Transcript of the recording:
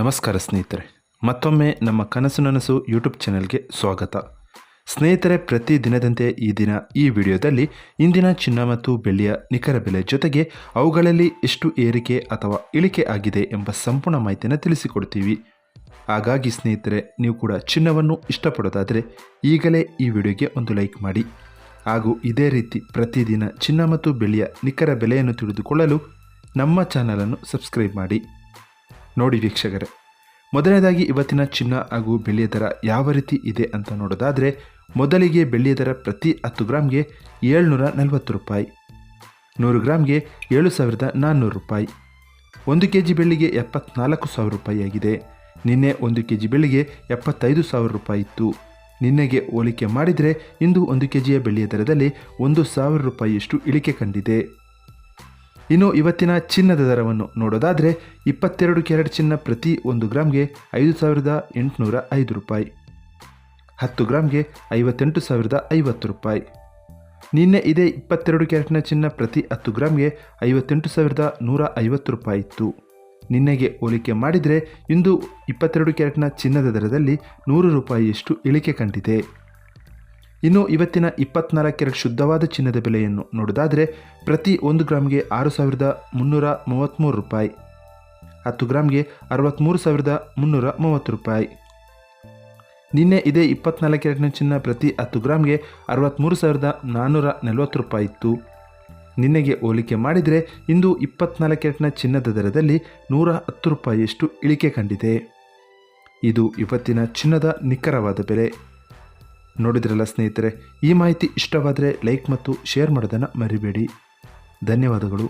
ನಮಸ್ಕಾರ ಸ್ನೇಹಿತರೆ, ಮತ್ತೊಮ್ಮೆ ನಮ್ಮ ಕನಸು ನನಸು ಯೂಟ್ಯೂಬ್ ಚಾನೆಲ್ಗೆ ಸ್ವಾಗತ. ಸ್ನೇಹಿತರೆ, ಪ್ರತಿ ದಿನದಂತೆ ಈ ದಿನ ಈ ವಿಡಿಯೋದಲ್ಲಿ ಇಂದಿನ ಚಿನ್ನ ಮತ್ತು ಬೆಳ್ಳಿಯ ನಿಖರ ಬೆಲೆ ಜೊತೆಗೆ ಅವುಗಳಲ್ಲಿ ಎಷ್ಟು ಏರಿಕೆ ಅಥವಾ ಇಳಿಕೆ ಆಗಿದೆ ಎಂಬ ಸಂಪೂರ್ಣ ಮಾಹಿತಿಯನ್ನು ತಿಳಿಸಿಕೊಡ್ತೀವಿ. ಹಾಗಾಗಿ ಸ್ನೇಹಿತರೆ, ನೀವು ಕೂಡ ಚಿನ್ನವನ್ನು ಇಷ್ಟಪಡೋದಾದರೆ ಈಗಲೇ ಈ ವಿಡಿಯೋಗೆ ಒಂದು ಲೈಕ್ ಮಾಡಿ. ಹಾಗೂ ಇದೇ ರೀತಿ ಪ್ರತಿದಿನ ಚಿನ್ನ ಮತ್ತು ಬೆಳ್ಳಿಯ ನಿಖರ ಬೆಲೆಯನ್ನು ತಿಳಿದುಕೊಳ್ಳಲು ನಮ್ಮ ಚಾನಲನ್ನು ಸಬ್ಸ್ಕ್ರೈಬ್ ಮಾಡಿ. ನೋಡಿ ವೀಕ್ಷಕರೇ, ಮೊದಲನೇದಾಗಿ ಇವತ್ತಿನ ಚಿನ್ನ ಹಾಗೂ ಬೆಳ್ಳಿಯ ದರ ಯಾವ ರೀತಿ ಇದೆ ಅಂತ ನೋಡೋದಾದರೆ, ಮೊದಲಿಗೆ ಬೆಳ್ಳಿಯ ದರ ಪ್ರತಿ 10 ಗ್ರಾಮ್ಗೆ 740 ರೂಪಾಯಿ, 100 ಗ್ರಾಮ್ಗೆ 7400 ರೂಪಾಯಿ, 1 kg ಬೆಳ್ಳಿಗೆ 74,000 ರೂಪಾಯಿ ಆಗಿದೆ. ನಿನ್ನೆ 1 kg ಬೆಳ್ಳಿಗೆ 75,000 ರೂಪಾಯಿ ಇತ್ತು. ನಿನ್ನೆಗೆ ಹೋಲಿಕೆ ಮಾಡಿದರೆ ಇಂದು 1 kgಯ ಬೆಳ್ಳಿಯ ದರದಲ್ಲಿ 1,000 ರೂಪಾಯಿಯಷ್ಟು ಇಳಿಕೆ ಕಂಡಿದೆ. ಇನ್ನು ಇವತ್ತಿನ ಚಿನ್ನದ ದರವನ್ನು ನೋಡೋದಾದರೆ, 22 ಕ್ಯಾರೆಟ್ ಚಿನ್ನ ಪ್ರತಿ 1 ಗ್ರಾಮ್ಗೆ 5,805 ರೂಪಾಯಿ, 10 ಗ್ರಾಮ್ಗೆ 58,050 ರೂಪಾಯಿ. ನಿನ್ನೆ ಇದೇ 22 ಕ್ಯಾರೆಟ್ನ ಚಿನ್ನ ಪ್ರತಿ 10 ಗ್ರಾಮ್ಗೆ 58,150 ರೂಪಾಯಿ ಇತ್ತು. ನಿನ್ನೆಗೆ ಹೋಲಿಕೆ ಮಾಡಿದರೆ ಇಂದು 22 ಕ್ಯಾರೆಟ್ನ ಚಿನ್ನದ ದರದಲ್ಲಿ 100 ರೂಪಾಯಿಯಷ್ಟು ಇಳಿಕೆ ಕಂಡಿದೆ. ಇನ್ನು ಇವತ್ತಿನ 24 ಕ್ಯಾರೆಟ್ ಶುದ್ಧವಾದ ಚಿನ್ನದ ಬೆಲೆಯನ್ನು ನೋಡೋದಾದರೆ, ಪ್ರತಿ 1 ಗ್ರಾಮ್ಗೆ 6,333 ರೂಪಾಯಿ, 10 ಗ್ರಾಮ್ಗೆ 63,330 ರೂಪಾಯಿ. ನಿನ್ನೆ ಇದೇ 24 ಕ್ಯಾರೆಟ್ನ ಚಿನ್ನ ಪ್ರತಿ 10 ಗ್ರಾಮ್ಗೆ 63,440 ರೂಪಾಯಿ ಇತ್ತು. ನಿನ್ನೆಗೆ ಹೋಲಿಕೆ ಮಾಡಿದರೆ ಇಂದು 24 ಕ್ಯಾರೆಟ್ನ ಚಿನ್ನದ ದರದಲ್ಲಿ 110 ರೂಪಾಯಿಯಷ್ಟು ಇಳಿಕೆ ಕಂಡಿದೆ. ಇದು ಇವತ್ತಿನ ಚಿನ್ನದ ನಿಖರವಾದ ಬೆಲೆ. ನೋಡಿದ್ರಲ್ಲ ಸ್ನೇಹಿತರೆ, ಈ ಮಾಹಿತಿ ಇಷ್ಟವಾದರೆ ಲೈಕ್ ಮತ್ತು ಶೇರ್ ಮಾಡೋದನ್ನು ಮರಿಬೇಡಿ. ಧನ್ಯವಾದಗಳು.